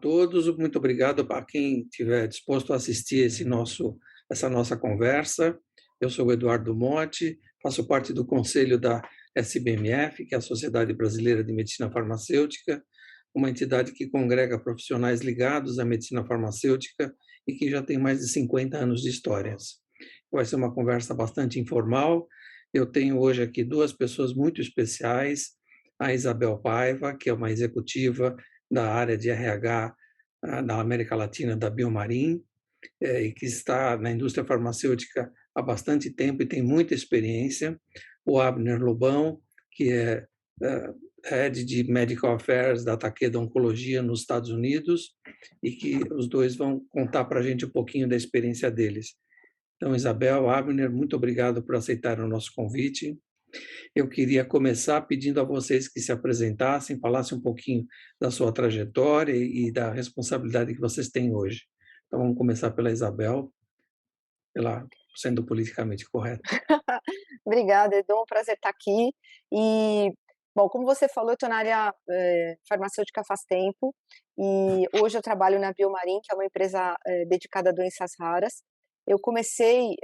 todos, muito obrigado a quem estiver disposto a assistir essa nossa conversa. Eu sou o Eduardo Monte, faço parte do conselho da SBMF, que é a Sociedade Brasileira de Medicina Farmacêutica, uma entidade que congrega profissionais ligados à medicina farmacêutica e que já tem mais de 50 anos de histórias. Vai ser uma conversa bastante informal. Eu tenho hoje aqui duas pessoas muito especiais, a Isabel Paiva, que é uma executiva da área de RH da América Latina da Biomarin, e que está na indústria farmacêutica há bastante tempo e tem muita experiência. O Abner Lobão, que é Head de Medical Affairs da Takeda Oncologia nos Estados Unidos, e que os dois vão contar para a gente um pouquinho da experiência deles. Então, Isabel, Abner, muito obrigado por aceitar o nosso convite. Eu queria começar pedindo a vocês que se apresentassem, falassem um pouquinho da sua trajetória e da responsabilidade que vocês têm hoje. Então, vamos começar pela Isabel, sendo politicamente correta. Obrigada, Edu, é um prazer estar aqui. E, bom, como você falou, eu estou na área farmacêutica faz tempo, e hoje eu trabalho na Biomarin, que é uma empresa dedicada a doenças raras. Eu comecei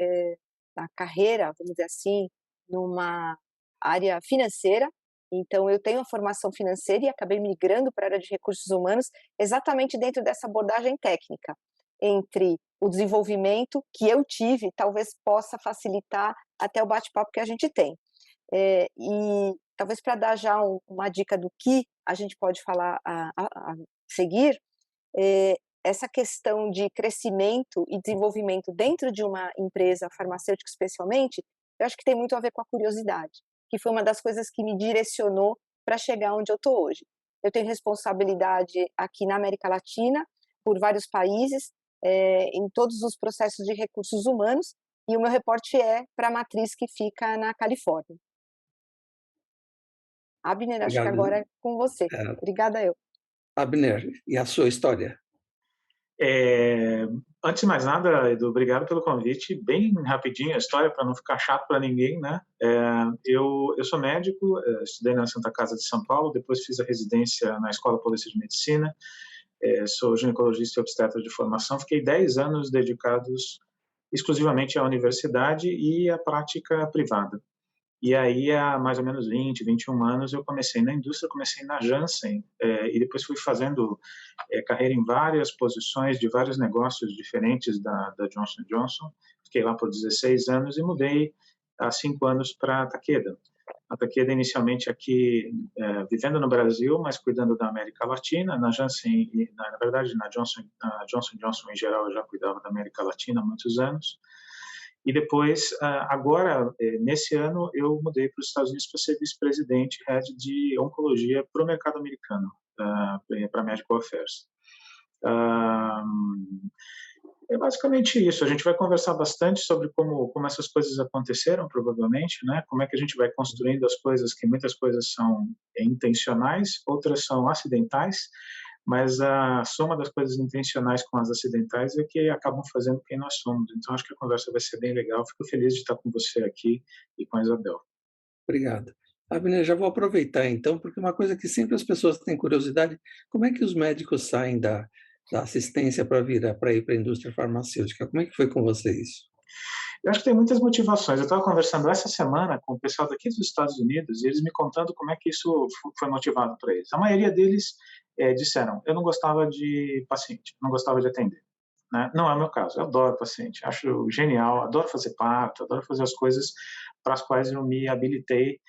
a carreira, vamos dizer assim, numa área financeira, então eu tenho a formação financeira e acabei migrando para a área de recursos humanos exatamente dentro dessa abordagem técnica, entre o desenvolvimento que eu tive, talvez possa facilitar até o bate-papo que a gente tem. E talvez para dar já uma dica do que a gente pode falar a seguir, essa questão de crescimento e desenvolvimento dentro de uma empresa farmacêutica especialmente, eu acho que tem muito a ver com a curiosidade, que foi uma das coisas que me direcionou para chegar onde eu estou hoje. Eu tenho responsabilidade aqui na América Latina, por vários países, em todos os processos de recursos humanos, e o meu reporte é para a matriz que fica na Califórnia. Abner, acho que Obrigado. agora é com você. Obrigada eu. Abner, e a sua história? Antes de mais nada, Edu, obrigado pelo convite. Bem rapidinho a história, para não ficar chato para ninguém, né? Eu sou médico, estudei na Santa Casa de São Paulo, depois fiz a residência na Escola Paulista de Medicina, sou ginecologista e obstetra de formação, fiquei 10 anos dedicados exclusivamente à universidade e à prática privada. E aí, há mais ou menos 20, 21 anos, eu comecei na indústria, comecei na Janssen, e depois fui fazendo carreira em várias posições de vários negócios diferentes da Johnson Johnson. Fiquei lá por 16 anos e mudei há 5 anos para a Takeda. A Takeda inicialmente aqui, vivendo no Brasil, mas cuidando da América Latina. Na Janssen, na verdade, na Johnson Johnson em geral, eu já cuidava da América Latina há muitos anos. E depois, agora, nesse ano, eu mudei para os Estados Unidos para ser vice-presidente, head de oncologia para o mercado americano, para Medical Affairs. É basicamente isso. A gente vai conversar bastante sobre como essas coisas aconteceram, provavelmente, né? Como é que a gente vai construindo as coisas, que muitas coisas são intencionais, outras são acidentais, mas a soma das coisas intencionais com as acidentais é que acabam fazendo quem nós somos. Então, acho que a conversa vai ser bem legal. Fico feliz de estar com você aqui e com a Isabel. Obrigado. Abner, já vou aproveitar então, porque uma coisa que sempre as pessoas têm curiosidade, como é que os médicos saem da assistência para ir para a indústria farmacêutica? Como é que foi com você isso? Eu acho que tem muitas motivações. Eu estava conversando essa semana com o pessoal daqui dos Estados Unidos e eles me contando como é que isso foi motivado para eles. A maioria deles disseram, eu não gostava de paciente, não gostava de atender. Né? Não é o meu caso, eu adoro paciente, acho genial, adoro fazer parto, adoro fazer as coisas para as quais eu me habilitei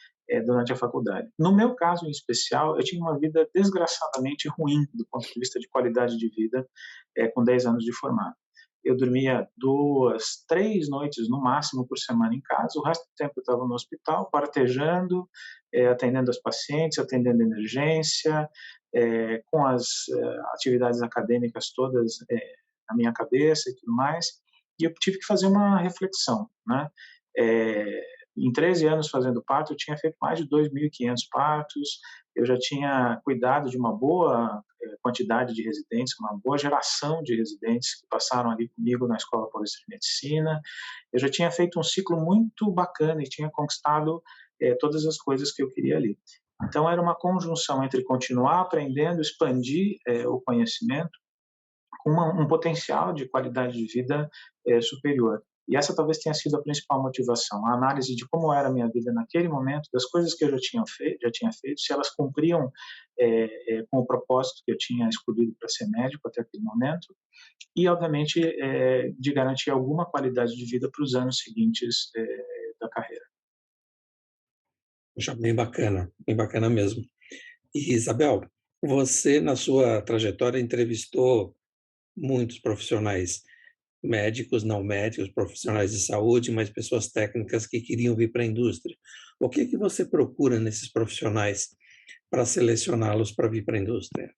durante a faculdade. No meu caso em especial, eu tinha uma vida desgraçadamente ruim do ponto de vista de qualidade de vida com 10 anos de formado. Eu dormia 2, 3 noites no máximo por semana em casa, o resto do tempo eu estava no hospital, partejando, atendendo os pacientes, atendendo emergência, com as atividades acadêmicas todas na minha cabeça e tudo mais, e eu tive que fazer uma reflexão, né? Em 13 anos fazendo parto, eu tinha feito mais de 2.500 partos, eu já tinha cuidado de uma boa quantidade de residentes, uma boa geração de residentes que passaram ali comigo na Escola Paulista de Medicina, eu já tinha feito um ciclo muito bacana e tinha conquistado todas as coisas que eu queria ali. Então, era uma conjunção entre continuar aprendendo, expandir o conhecimento, com um potencial de qualidade de vida superior. E essa talvez tenha sido a principal motivação, a análise de como era a minha vida naquele momento, das coisas que eu já tinha feito, se elas cumpriam com o propósito que eu tinha escolhido para ser médico até aquele momento, e, obviamente, de garantir alguma qualidade de vida para os anos seguintes da carreira. Já bem bacana mesmo. E, Isabel, você, na sua trajetória, entrevistou muitos profissionais, médicos, não médicos, profissionais de saúde, mas pessoas técnicas que queriam vir para a indústria. O que que você procura nesses profissionais para selecioná-los para vir para a indústria?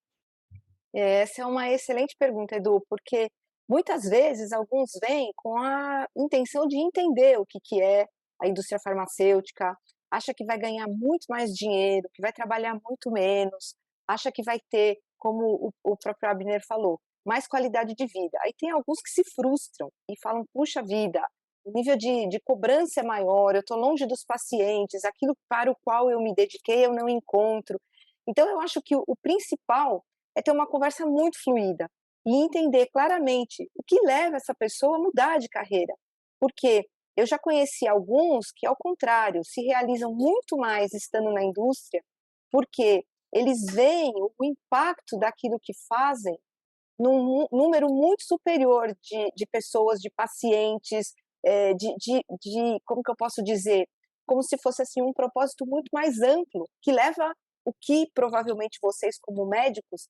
Essa é uma excelente pergunta, Edu, porque muitas vezes alguns vêm com a intenção de entender o que é a indústria farmacêutica, acha que vai ganhar muito mais dinheiro, que vai trabalhar muito menos, acha que vai ter, como o próprio Abner falou, mais qualidade de vida. Aí tem alguns que se frustram e falam: puxa vida, o nível de cobrança é maior, eu estou longe dos pacientes, aquilo para o qual eu me dediquei eu não encontro. Então eu acho que o principal é ter uma conversa muito fluida e entender claramente o que leva essa pessoa a mudar de carreira. Porque eu já conheci alguns que, ao contrário, se realizam muito mais estando na indústria, porque eles veem o impacto daquilo que fazem num número muito superior de pessoas, de pacientes, como que eu posso dizer? Como se fosse assim um propósito muito mais amplo, que leva o que provavelmente vocês, como médicos,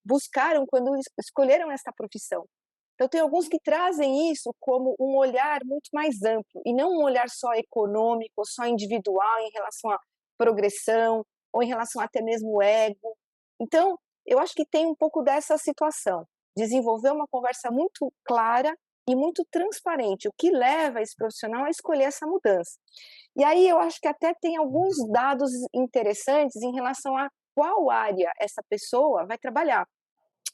buscaram quando escolheram esta profissão. Então, tem alguns que trazem isso como um olhar muito mais amplo, e não um olhar só econômico, só individual em relação à progressão, ou em relação até mesmo ao ego. Então, eu acho que tem um pouco dessa situação, desenvolver uma conversa muito clara e muito transparente, o que leva esse profissional a escolher essa mudança. E aí eu acho que até tem alguns dados interessantes em relação a qual área essa pessoa vai trabalhar.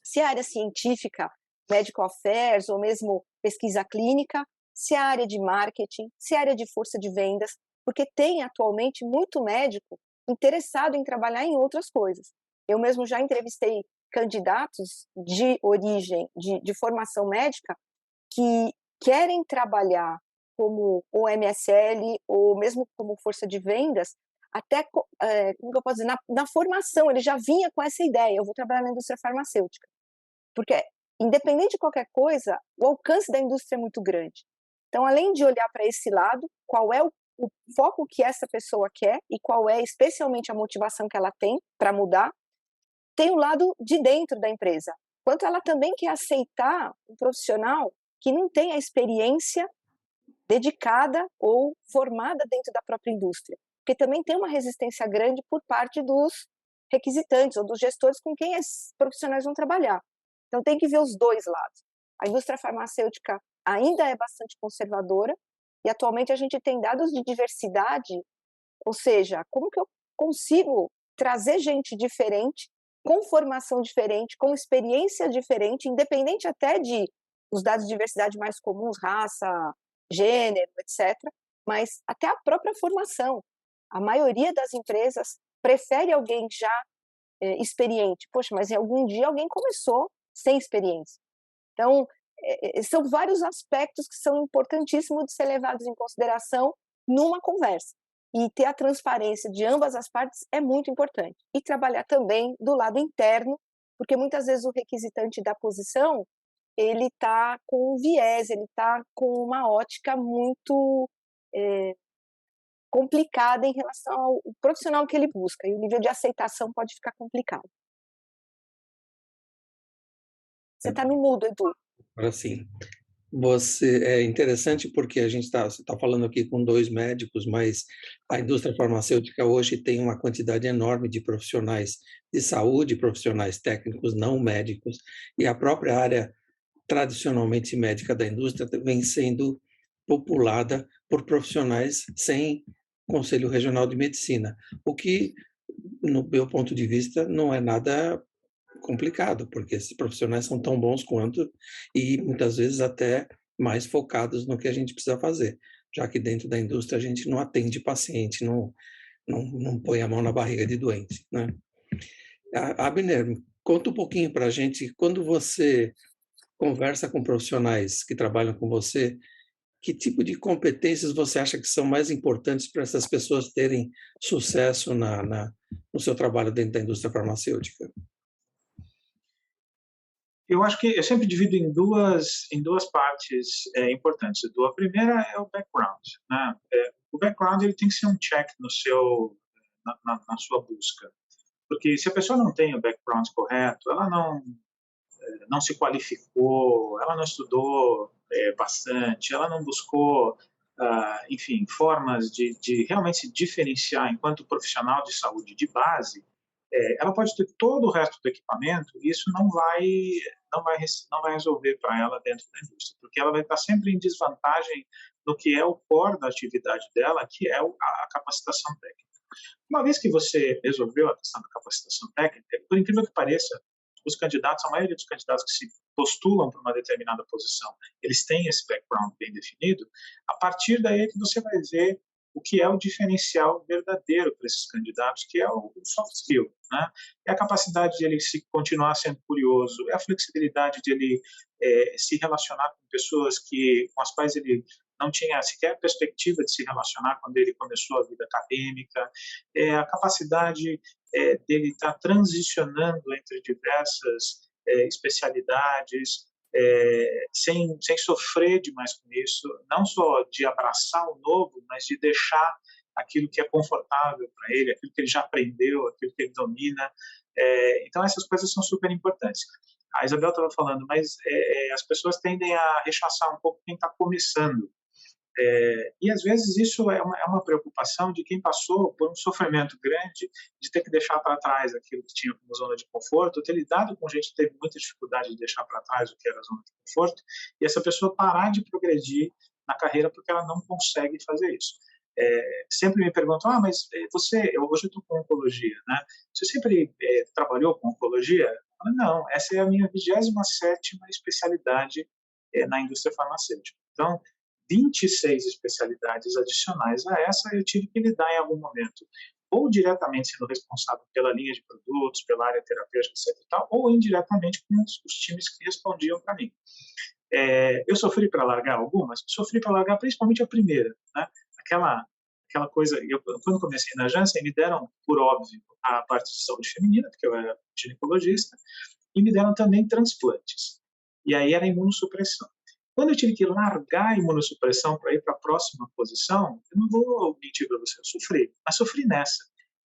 Se é a área científica, medical affairs, ou mesmo pesquisa clínica, se é a área de marketing, se é a área de força de vendas, porque tem atualmente muito médico interessado em trabalhar em outras coisas. Eu mesmo já entrevistei candidatos de origem, de formação médica, que querem trabalhar como o MSL ou mesmo como força de vendas, até, como eu posso dizer, na formação, ele já vinha com essa ideia: eu vou trabalhar na indústria farmacêutica. Porque, independente de qualquer coisa, o alcance da indústria é muito grande. Então, além de olhar para esse lado, qual é o foco que essa pessoa quer e qual é especialmente a motivação que ela tem para mudar, tem o lado de dentro da empresa. Quanto ela também quer aceitar um profissional que não tem a experiência dedicada ou formada dentro da própria indústria. Porque também tem uma resistência grande por parte dos requisitantes ou dos gestores com quem esses profissionais vão trabalhar. Então tem que ver os dois lados. A indústria farmacêutica ainda é bastante conservadora e atualmente a gente tem dados de diversidade, ou seja, como que eu consigo trazer gente diferente, com formação diferente, com experiência diferente, independente até de os dados de diversidade mais comuns, raça, gênero, etc., mas até a própria formação. A maioria das empresas prefere alguém já experiente. Poxa, mas em algum dia alguém começou sem experiência. Então, são vários aspectos que são importantíssimos de ser levados em consideração numa conversa. E ter a transparência de ambas as partes é muito importante. E trabalhar também do lado interno, porque muitas vezes o requisitante da posição, ele está com um viés, ele está com uma ótica muito complicada em relação ao profissional que ele busca, e o nível de aceitação pode ficar complicado. Você está no mudo, Edu. Agora sim. É interessante porque você está falando aqui com dois médicos, mas a indústria farmacêutica hoje tem uma quantidade enorme de profissionais de saúde, profissionais técnicos não médicos, e a própria área tradicionalmente médica da indústria vem sendo populada por profissionais sem Conselho Regional de Medicina, o que, no meu ponto de vista, não é nada complicado, porque esses profissionais são tão bons quanto e muitas vezes até mais focados no que a gente precisa fazer, já que dentro da indústria a gente não atende paciente, não põe a mão na barriga de doente, né? Abner, conta um pouquinho para a gente, quando você conversa com profissionais que trabalham com você, que tipo de competências você acha que são mais importantes para essas pessoas terem sucesso no seu trabalho dentro da indústria farmacêutica? Eu acho que eu sempre divido em duas partes importantes. A primeira é o background, né? O background ele tem que ser um check no seu na sua busca, porque se a pessoa não tem o background correto, ela não se qualificou, ela não estudou bastante, ela não buscou, enfim, formas de realmente se diferenciar enquanto profissional de saúde de base. Ela pode ter todo o resto do equipamento e isso não vai resolver para ela dentro da indústria, porque ela vai estar sempre em desvantagem no que é o core da atividade dela, que é a capacitação técnica. Uma vez que você resolveu a questão da capacitação técnica, por incrível que pareça, a maioria dos candidatos que se postulam para uma determinada posição, eles têm esse background bem definido. A partir daí é que você vai ver o que é o diferencial verdadeiro para esses candidatos, que é o soft skill, né? É a capacidade de ele se continuar sendo curioso, é a flexibilidade de ele se relacionar com pessoas com as quais ele não tinha sequer perspectiva de se relacionar quando ele começou a vida acadêmica, a capacidade dele estar transicionando entre diversas especialidades, sem sofrer demais com isso, não só de abraçar o novo, mas de deixar aquilo que é confortável para ele, aquilo que ele já aprendeu, aquilo que ele domina. Então, essas coisas são super importantes. A Isabel estava falando, mas as pessoas tendem a rechaçar um pouco quem está começando. E às vezes isso é uma preocupação de quem passou por um sofrimento grande de ter que deixar para trás aquilo que tinha como zona de conforto, ter lidado com gente que teve muita dificuldade de deixar para trás o que era zona de conforto, e essa pessoa parar de progredir na carreira porque ela não consegue fazer isso. Sempre me perguntam, mas hoje eu estou com oncologia, né? Você sempre trabalhou com oncologia? Eu falo, não, essa é a minha 27ª especialidade na indústria farmacêutica. Então, 26 especialidades adicionais a essa eu tive que lidar em algum momento, ou diretamente sendo responsável pela linha de produtos, pela área terapêutica, etc. E tal, ou indiretamente com os times que respondiam para mim. Eu sofri para largar algumas, sofri para largar principalmente a primeira, né? Aquela coisa, quando comecei na Janssen, me deram, por óbvio, a parte de saúde feminina, porque eu era ginecologista, e me deram também transplantes. E aí era imunossupressão. Quando eu tive que largar a imunossupressão para ir para a próxima posição, eu não vou mentir para você, eu sofri, mas sofri nessa.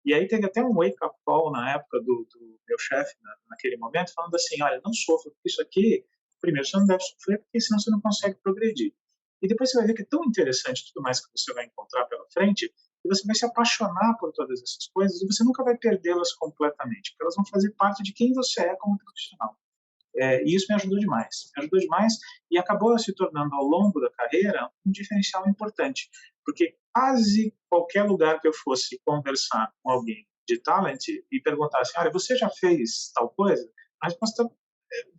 E aí teve até um wake-up call na época do meu chefe, naquele momento, falando assim, olha, não sofra, porque isso aqui, primeiro, você não deve sofrer, porque senão você não consegue progredir. E depois você vai ver que é tão interessante tudo mais que você vai encontrar pela frente, e você vai se apaixonar por todas essas coisas, e você nunca vai perdê-las completamente, porque elas vão fazer parte de quem você é como profissional. E isso me ajudou demais e acabou se tornando ao longo da carreira um diferencial importante, porque quase qualquer lugar que eu fosse conversar com alguém de talent e perguntasse, olha, você já fez tal coisa? A resposta,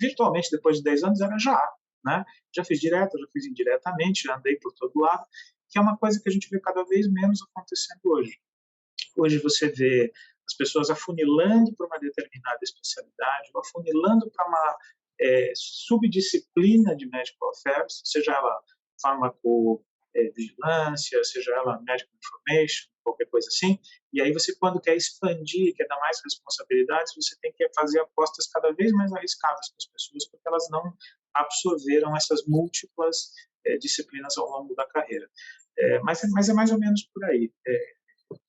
virtualmente, depois de 10 anos, era já, né? Já fiz direto, já fiz indiretamente, já andei por todo lado, que é uma coisa que a gente vê cada vez menos acontecendo hoje. Hoje você vê as pessoas afunilando para uma determinada especialidade, ou afunilando para uma subdisciplina de medical affairs, seja ela farmacovigilância, seja ela medical information, qualquer coisa assim, e aí você, quando quer expandir, quer dar mais responsabilidades, você tem que fazer apostas cada vez mais arriscadas para as pessoas, porque elas não absorveram essas múltiplas disciplinas ao longo da carreira. Mas é mais ou menos por aí.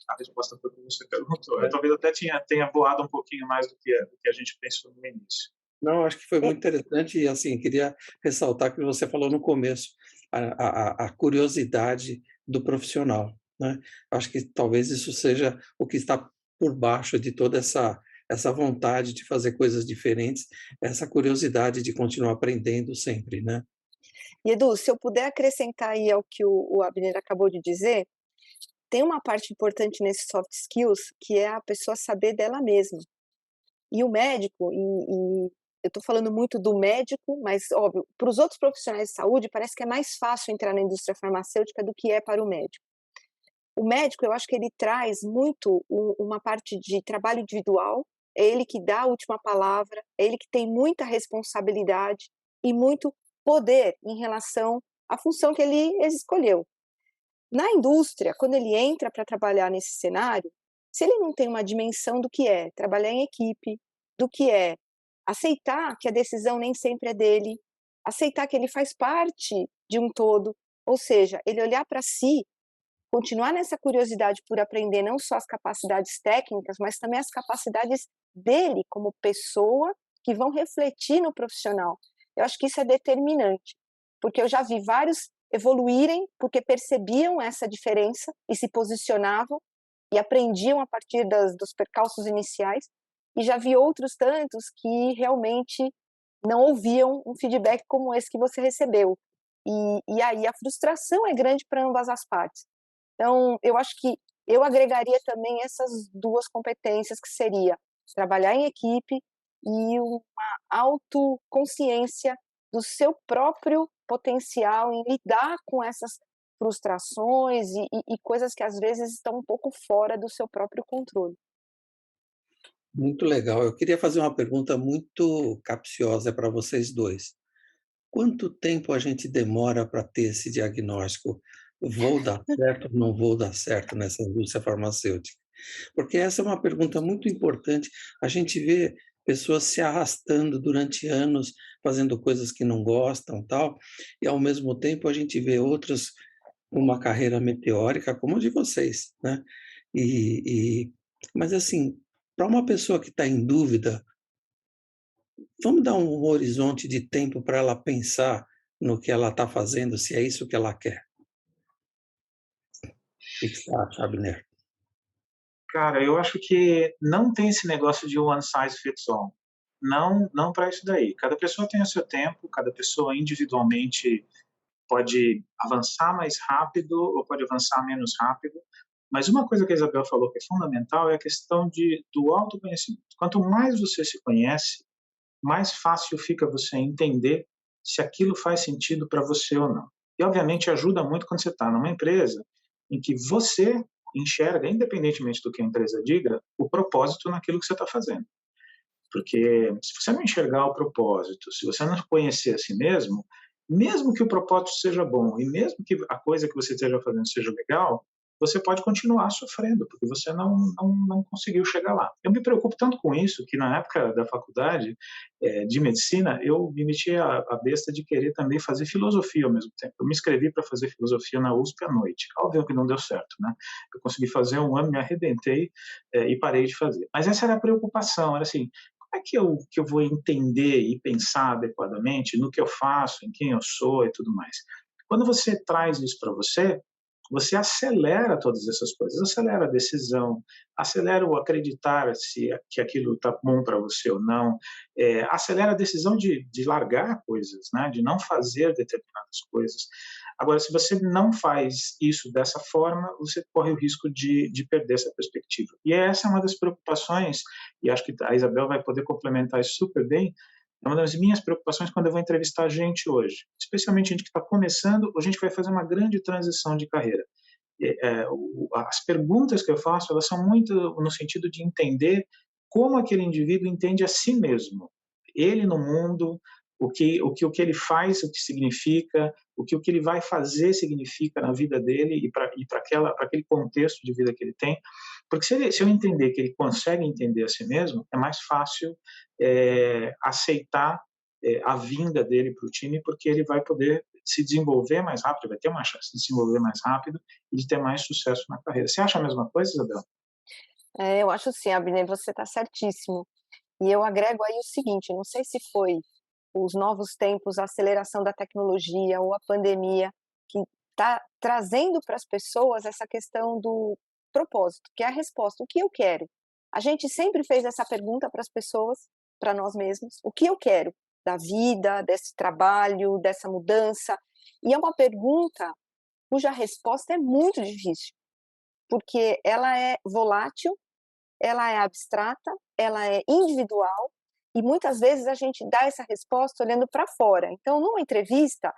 A resposta foi como você perguntou. Talvez até tenha voado um pouquinho mais do que a gente pensou no início. Não, acho que foi muito interessante e, assim, queria ressaltar que você falou no começo, a curiosidade do profissional, né? Acho que talvez isso seja o que está por baixo de toda essa vontade de fazer coisas diferentes, essa curiosidade de continuar aprendendo sempre, né? E Edu, se eu puder acrescentar aí ao que o Abner acabou de dizer, tem uma parte importante nesses soft skills que é a pessoa saber dela mesma. E o médico, eu estou falando muito do médico, mas óbvio, para os outros profissionais de saúde parece que é mais fácil entrar na indústria farmacêutica do que é para o médico. O médico, eu acho que ele traz muito uma parte de trabalho individual, é ele que dá a última palavra, é ele que tem muita responsabilidade e muito poder em relação à função que ele escolheu. Na indústria, quando ele entra para trabalhar nesse cenário, se ele não tem uma dimensão do que é trabalhar em equipe, do que é aceitar que a decisão nem sempre é dele, aceitar que ele faz parte de um todo, ou seja, ele olhar para si, continuar nessa curiosidade por aprender não só as capacidades técnicas, mas também as capacidades dele como pessoa que vão refletir no profissional. Eu acho que isso é determinante, porque eu já vi vários evoluírem porque percebiam essa diferença e se posicionavam e aprendiam a partir dos percalços iniciais, e já vi outros tantos que realmente não ouviam um feedback como esse que você recebeu. E aí a frustração é grande para ambas as partes. Então, eu acho que eu agregaria também essas duas competências, que seria trabalhar em equipe e uma autoconsciência do seu próprio potencial em lidar com essas frustrações e coisas que às vezes estão um pouco fora do seu próprio controle. Muito legal. Eu queria fazer uma pergunta muito capciosa para vocês dois. Quanto tempo a gente demora para ter esse diagnóstico? Vou dar certo ou não vou dar certo nessa indústria farmacêutica? Porque essa é uma pergunta muito importante. A gente vê pessoas se arrastando durante anos, fazendo coisas que não gostam, tal, e ao mesmo tempo a gente vê outras com uma carreira meteórica, como a de vocês, né? E, mas assim, para uma pessoa que está em dúvida, vamos dar um horizonte de tempo para ela pensar no que ela está fazendo, se é isso que ela quer. O que você acha, Abner? Cara, eu acho que não tem esse negócio de one size fits all. Não, não para isso daí. Cada pessoa tem o seu tempo, cada pessoa individualmente pode avançar mais rápido ou pode avançar menos rápido. Mas uma coisa que a Isabel falou que é fundamental é a questão do autoconhecimento. Quanto mais você se conhece, mais fácil fica você entender se aquilo faz sentido para você ou não. E, obviamente, ajuda muito quando você está numa empresa em que você enxerga, independentemente do que a empresa diga, o propósito naquilo que você está fazendo. Porque se você não enxergar o propósito, se você não conhecer a si mesmo, mesmo que o propósito seja bom e mesmo que a coisa que você esteja fazendo seja legal, você pode continuar sofrendo, porque você não conseguiu chegar lá. Eu me preocupo tanto com isso que na época da faculdade de medicina, eu me meti a besta de querer também fazer filosofia ao mesmo tempo. Eu me inscrevi para fazer filosofia na USP à noite. Óbvio que não deu certo, né? Eu consegui fazer um ano, me arrebentei e parei de fazer. Mas essa era a preocupação, era assim, como é que eu vou entender e pensar adequadamente no que eu faço, em quem eu sou e tudo mais? Quando você traz isso para você, você acelera todas essas coisas, acelera a decisão, acelera o acreditar que aquilo está bom para você ou não, acelera a decisão de largar coisas, né, de não fazer determinadas coisas. Agora, se você não faz isso dessa forma, você corre o risco de perder essa perspectiva. E essa é uma das preocupações, e acho que a Isabel vai poder complementar isso super bem, é uma das minhas preocupações quando eu vou entrevistar gente hoje, especialmente gente que está começando ou gente que vai fazer uma grande transição de carreira. As perguntas que eu faço, elas são muito no sentido de entender como aquele indivíduo entende a si mesmo, ele no mundo, o que ele faz, o que significa, o que ele vai fazer significa na vida dele e para aquele contexto de vida que ele tem, porque se eu entender que ele consegue entender a si mesmo, é mais fácil aceitar a vinda dele para o time, porque ele vai poder se desenvolver mais rápido, vai ter uma chance de se desenvolver mais rápido e de ter mais sucesso na carreira. Você acha a mesma coisa, Isabel? Eu acho sim, Abner, você está certíssimo. E eu agrego aí o seguinte, não sei se foi os novos tempos, a aceleração da tecnologia ou a pandemia que está trazendo para as pessoas essa questão do propósito, que é a resposta, o que eu quero? A gente sempre fez essa pergunta para as pessoas, para nós mesmos, o que eu quero da vida, desse trabalho, dessa mudança? E é uma pergunta cuja resposta é muito difícil, porque ela é volátil, ela é abstrata, ela é individual e muitas vezes a gente dá essa resposta olhando para fora. Então, numa entrevista,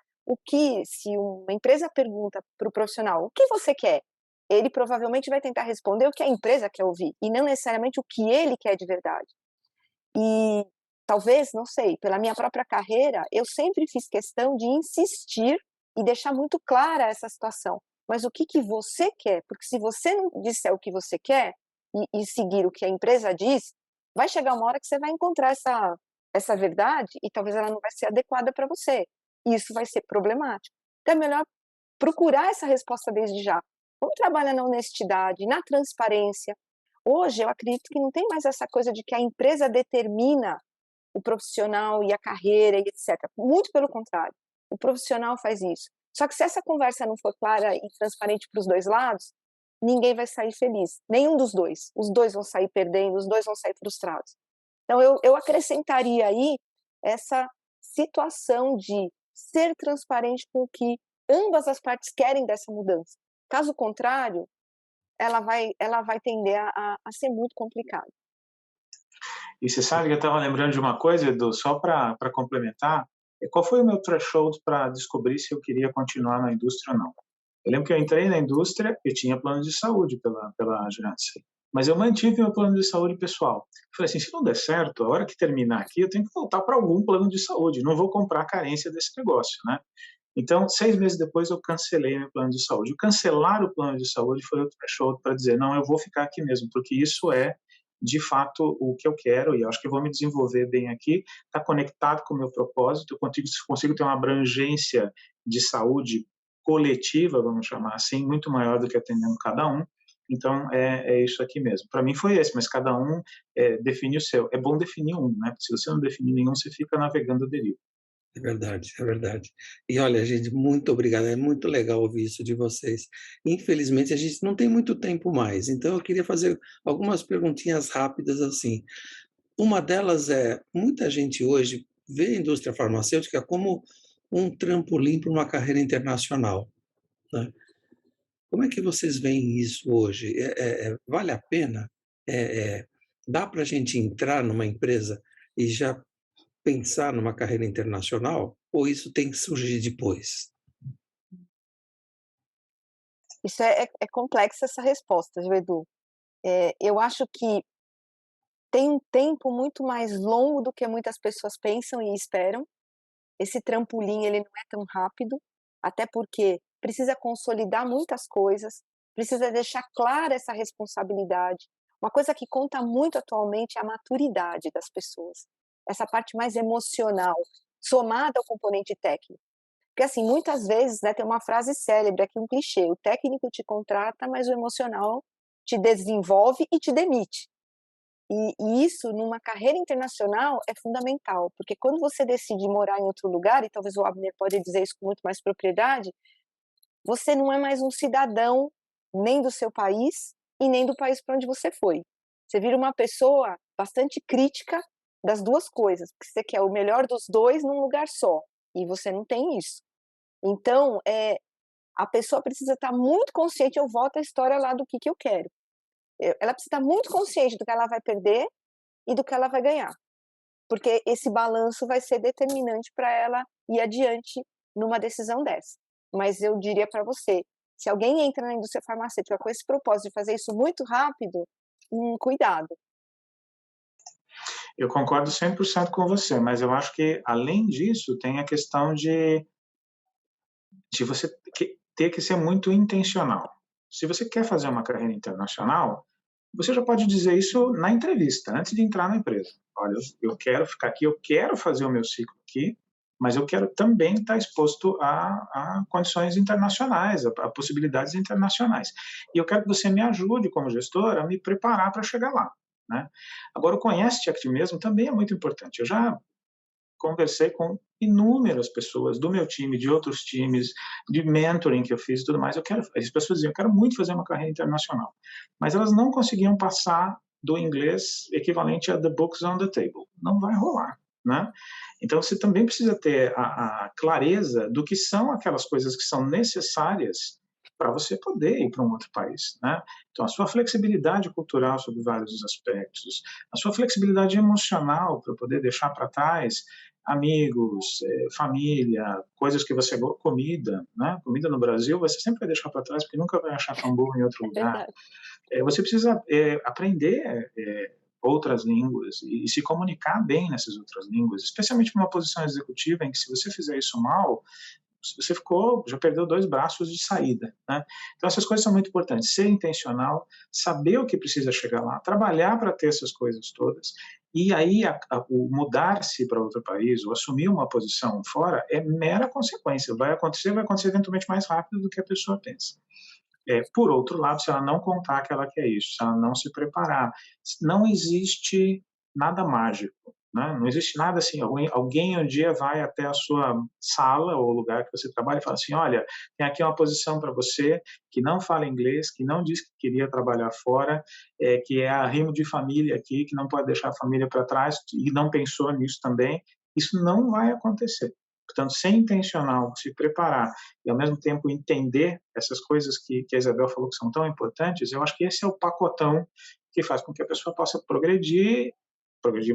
se uma empresa pergunta para o profissional, o que você quer? ele provavelmente vai tentar responder o que a empresa quer ouvir, e não necessariamente o que ele quer de verdade. E talvez, não sei, pela minha própria carreira, eu sempre fiz questão de insistir e deixar muito clara essa situação. Mas o que você quer? Porque se você não disser o que você quer e seguir o que a empresa diz, vai chegar uma hora que você vai encontrar essa verdade e talvez ela não vai ser adequada para você. E isso vai ser problemático. Então é melhor procurar essa resposta desde já. Vamos trabalhar na honestidade, na transparência. Hoje eu acredito que não tem mais essa coisa de que a empresa determina o profissional e a carreira e etc. Muito pelo contrário, o profissional faz isso. Só que se essa conversa não for clara e transparente para os dois lados, ninguém vai sair feliz, nenhum dos dois. Os dois vão sair perdendo, os dois vão sair frustrados. Então eu acrescentaria aí essa situação de ser transparente com o que ambas as partes querem dessa mudança. Caso contrário, ela vai tender a ser muito complicada. E você sabe que eu estava lembrando de uma coisa, Edu, só para complementar, qual foi o meu threshold para descobrir se eu queria continuar na indústria ou não? Eu lembro que eu entrei na indústria e tinha plano de saúde pela agência, mas eu mantive meu plano de saúde pessoal. Falei assim, se não der certo, a hora que terminar aqui, eu tenho que voltar para algum plano de saúde, não vou comprar a carência desse negócio, né? Então, 6 meses depois, eu cancelei meu plano de saúde. O cancelar o plano de saúde foi o threshold para dizer, não, eu vou ficar aqui mesmo, porque isso é, de fato, o que eu quero, e eu acho que eu vou me desenvolver bem aqui, está conectado com o meu propósito, eu consigo ter uma abrangência de saúde coletiva, vamos chamar assim, muito maior do que atendendo cada um. Então, é isso aqui mesmo. Para mim foi esse, mas cada um define o seu. É bom definir um, né? Se você não definir nenhum, você fica navegando a deriva. É verdade, é verdade. E olha, gente, muito obrigado. É muito legal ouvir isso de vocês. Infelizmente, a gente não tem muito tempo mais, então eu queria fazer algumas perguntinhas rápidas assim. Uma delas é, muita gente hoje vê a indústria farmacêutica como um trampolim para uma carreira internacional, né? Como é que vocês veem isso hoje? Vale a pena? Dá para a gente entrar numa empresa e já pensar numa carreira internacional? Ou isso tem que surgir depois? Isso é complexa essa resposta, viu, Edu? Eu acho que tem um tempo muito mais longo do que muitas pessoas pensam e esperam. Esse trampolim, ele não é tão rápido, até porque precisa consolidar muitas coisas, precisa deixar clara essa responsabilidade. Uma coisa que conta muito atualmente é a maturidade das pessoas, essa parte mais emocional, somada ao componente técnico. Porque, assim, muitas vezes, né, tem uma frase célebre aqui, um clichê: o técnico te contrata, mas o emocional te desenvolve e te demite. E isso, numa carreira internacional, é fundamental, porque quando você decide morar em outro lugar, e talvez o Abner pode dizer isso com muito mais propriedade, você não é mais um cidadão nem do seu país e nem do país para onde você foi. Você vira uma pessoa bastante crítica das duas coisas, porque você quer o melhor dos dois num lugar só, e você não tem isso. Então, a pessoa precisa estar muito consciente, eu volto à história lá do que eu quero. Ela precisa estar muito consciente do que ela vai perder e do que ela vai ganhar, porque esse balanço vai ser determinante para ela ir adiante numa decisão dessa. Mas eu diria para você, se alguém entra na indústria farmacêutica com esse propósito de fazer isso muito rápido, cuidado. Eu concordo 100% com você, mas eu acho que, além disso, tem a questão de você ter que ser muito intencional. Se você quer fazer uma carreira internacional, você já pode dizer isso na entrevista, antes de entrar na empresa. Olha, eu quero ficar aqui, eu quero fazer o meu ciclo aqui, mas eu quero também estar exposto a condições internacionais, a possibilidades internacionais. E eu quero que você me ajude, como gestor, a me preparar para chegar lá, né? Agora, o Conhece-te Aqui Mesmo também é muito importante. Eu já conversei com inúmeras pessoas do meu time, de outros times, de mentoring que eu fiz e tudo mais. As pessoas diziam, eu quero muito fazer uma carreira internacional, mas elas não conseguiam passar do inglês equivalente a the books on the table. Não vai rolar, né? Então, você também precisa ter a clareza do que são aquelas coisas que são necessárias para você poder ir para um outro país, né? Então, a sua flexibilidade cultural sobre vários aspectos, a sua flexibilidade emocional para poder deixar para trás amigos, família, coisas que você gosta, comida, né? Comida no Brasil você sempre vai deixar para trás porque nunca vai achar tão bom em outro É lugar. verdade. Você precisa aprender outras línguas e se comunicar bem nessas outras línguas, especialmente numa posição executiva em que se você fizer isso mal, você já perdeu 2 braços de saída, né? Então essas coisas são muito importantes, ser intencional, saber o que precisa chegar lá, trabalhar para ter essas coisas todas, e aí o mudar-se para outro país ou assumir uma posição fora é mera consequência, vai acontecer eventualmente mais rápido do que a pessoa pensa. Por outro lado, se ela não contar que ela quer isso, se ela não se preparar, não existe nada mágico, né? Não existe nada assim, alguém um dia vai até a sua sala ou lugar que você trabalha e fala assim, olha, tem aqui uma posição para você que não fala inglês, que não diz que queria trabalhar fora, que é arrimo de família aqui, que não pode deixar a família para trás e não pensou nisso também. Isso não vai acontecer. Portanto, ser intencional, se preparar e, ao mesmo tempo, entender essas coisas que a Isabel falou que são tão importantes, eu acho que esse é o pacotão que faz com que a pessoa possa progredir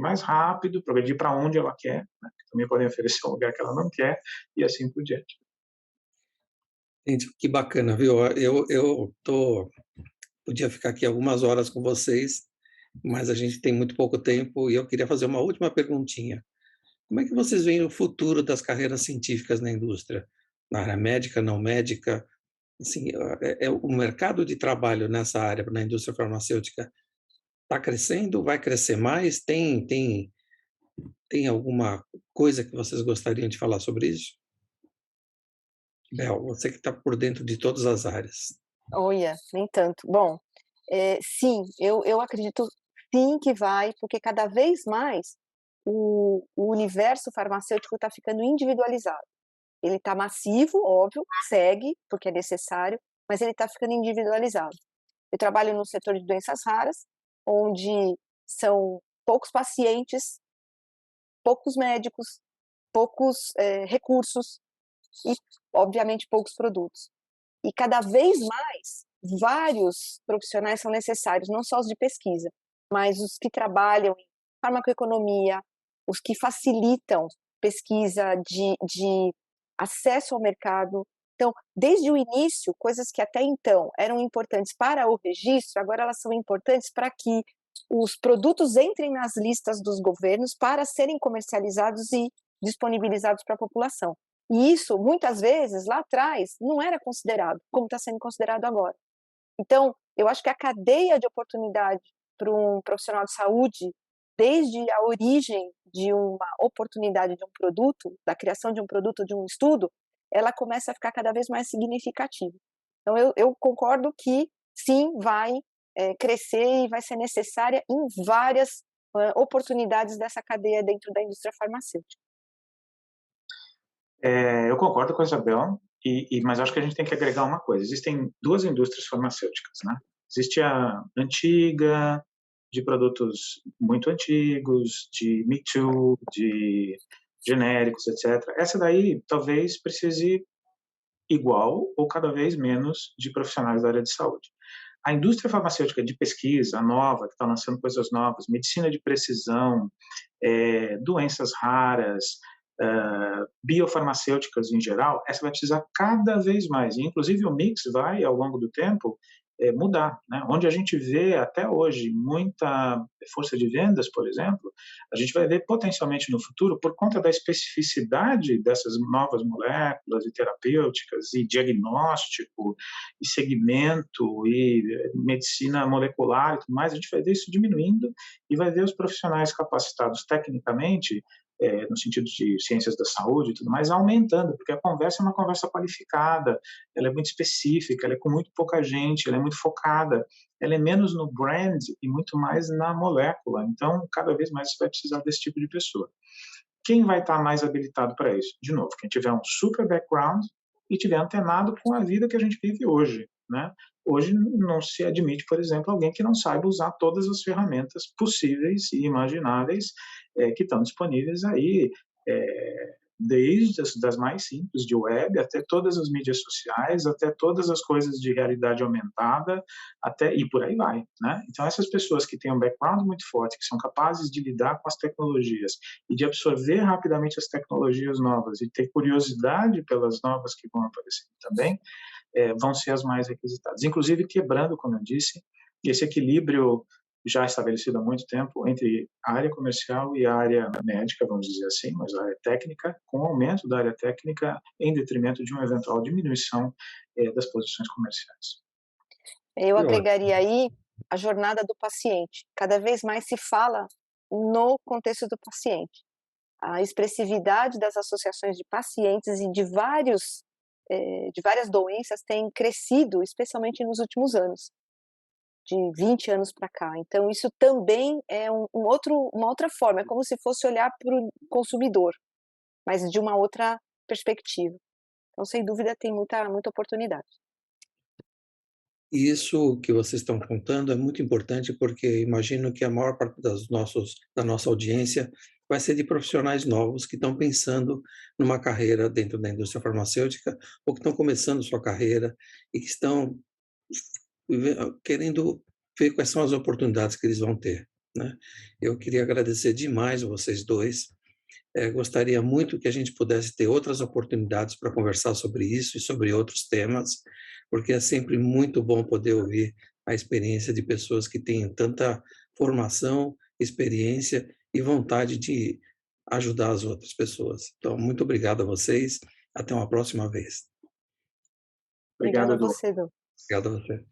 mais rápido, progredir para onde ela quer, né? Também podem oferecer um lugar que ela não quer, e assim por diante. Gente, que bacana, viu? Podia ficar aqui algumas horas com vocês, mas a gente tem muito pouco tempo e eu queria fazer uma última perguntinha. Como é que vocês veem o futuro das carreiras científicas na indústria? Na área médica, não médica? Assim, o mercado de trabalho nessa área, na indústria farmacêutica, está crescendo? Vai crescer mais? Tem alguma coisa que vocês gostariam de falar sobre isso? Bel, você que está por dentro de todas as áreas. Olha, nem tanto. Bom, sim, eu acredito sim que vai, porque cada vez mais o universo farmacêutico está ficando individualizado. Ele está massivo, óbvio, segue, porque é necessário, mas ele está ficando individualizado. Eu trabalho no setor de doenças raras, onde são poucos pacientes, poucos médicos, poucos recursos e, obviamente, poucos produtos. E cada vez mais, vários profissionais são necessários, não só os de pesquisa, mas os que trabalham em farmacoeconomia, os que facilitam pesquisa de acesso ao mercado. Então, desde o início, coisas que até então eram importantes para o registro, agora elas são importantes para que os produtos entrem nas listas dos governos para serem comercializados e disponibilizados para a população. E isso, muitas vezes, lá atrás, não era considerado, como está sendo considerado agora. Então, eu acho que a cadeia de oportunidade para um profissional de saúde, desde a origem de uma oportunidade de um produto, da criação de um produto, de um estudo, ela começa a ficar cada vez mais significativa. Então, eu concordo que, sim, vai crescer e vai ser necessária em várias oportunidades dessa cadeia dentro da indústria farmacêutica. Eu concordo com a Isabel, mas acho que a gente tem que agregar uma coisa. Existem 2 indústrias farmacêuticas, né? Existe a antiga, de produtos muito antigos, de Me Too, de genéricos, etc. Essa daí talvez precise igual ou cada vez menos de profissionais da área de saúde. A indústria farmacêutica de pesquisa nova, que está lançando coisas novas, medicina de precisão, doenças raras, biofarmacêuticas em geral, essa vai precisar cada vez mais. E, inclusive, o mix vai, ao longo do tempo, mudar, né? Onde a gente vê até hoje muita força de vendas, por exemplo, a gente vai ver potencialmente no futuro, por conta da especificidade dessas novas moléculas e terapêuticas e diagnóstico e segmento e medicina molecular e tudo mais, a gente vai ver isso diminuindo e vai ver os profissionais capacitados tecnicamente no sentido de ciências da saúde e tudo mais, aumentando, porque a conversa é uma conversa qualificada, ela é muito específica, ela é com muito pouca gente, ela é muito focada, ela é menos no brand e muito mais na molécula. Então, cada vez mais você vai precisar desse tipo de pessoa. Quem vai estar mais habilitado para isso? De novo, quem tiver um super background e tiver antenado com a vida que a gente vive hoje, né? Hoje não se admite, por exemplo, alguém que não saiba usar todas as ferramentas possíveis e imagináveis que estão disponíveis aí desde das mais simples de web até todas as mídias sociais, até todas as coisas de realidade aumentada, até e por aí vai, né? Então essas pessoas que têm um background muito forte, que são capazes de lidar com as tecnologias e de absorver rapidamente as tecnologias novas e ter curiosidade pelas novas que vão aparecer também, vão ser as mais requisitadas. Inclusive quebrando, como eu disse, esse equilíbrio já estabelecido há muito tempo entre a área comercial e a área médica, vamos dizer assim, mas a área técnica, com o aumento da área técnica em detrimento de uma eventual diminuição das posições comerciais. Eu agregaria aí a jornada do paciente. Cada vez mais se fala no contexto do paciente. A expressividade das associações de pacientes e de várias doenças tem crescido, especialmente nos últimos anos, de 20 anos para cá. Então, isso também é uma outra forma, é como se fosse olhar para o consumidor, mas de uma outra perspectiva. Então, sem dúvida, tem muita oportunidade. E isso que vocês estão contando é muito importante, porque imagino que a maior parte da nossa audiência vai ser de profissionais novos que estão pensando numa carreira dentro da indústria farmacêutica ou que estão começando sua carreira e que estão querendo ver quais são as oportunidades que eles vão ter, né? Eu queria agradecer demais a vocês dois. Gostaria muito que a gente pudesse ter outras oportunidades para conversar sobre isso e sobre outros temas, porque é sempre muito bom poder ouvir a experiência de pessoas que têm tanta formação, experiência e vontade de ajudar as outras pessoas. Então, muito obrigado a vocês. Até uma próxima vez. Obrigado, Obrigada a você, Edu. Obrigado a você.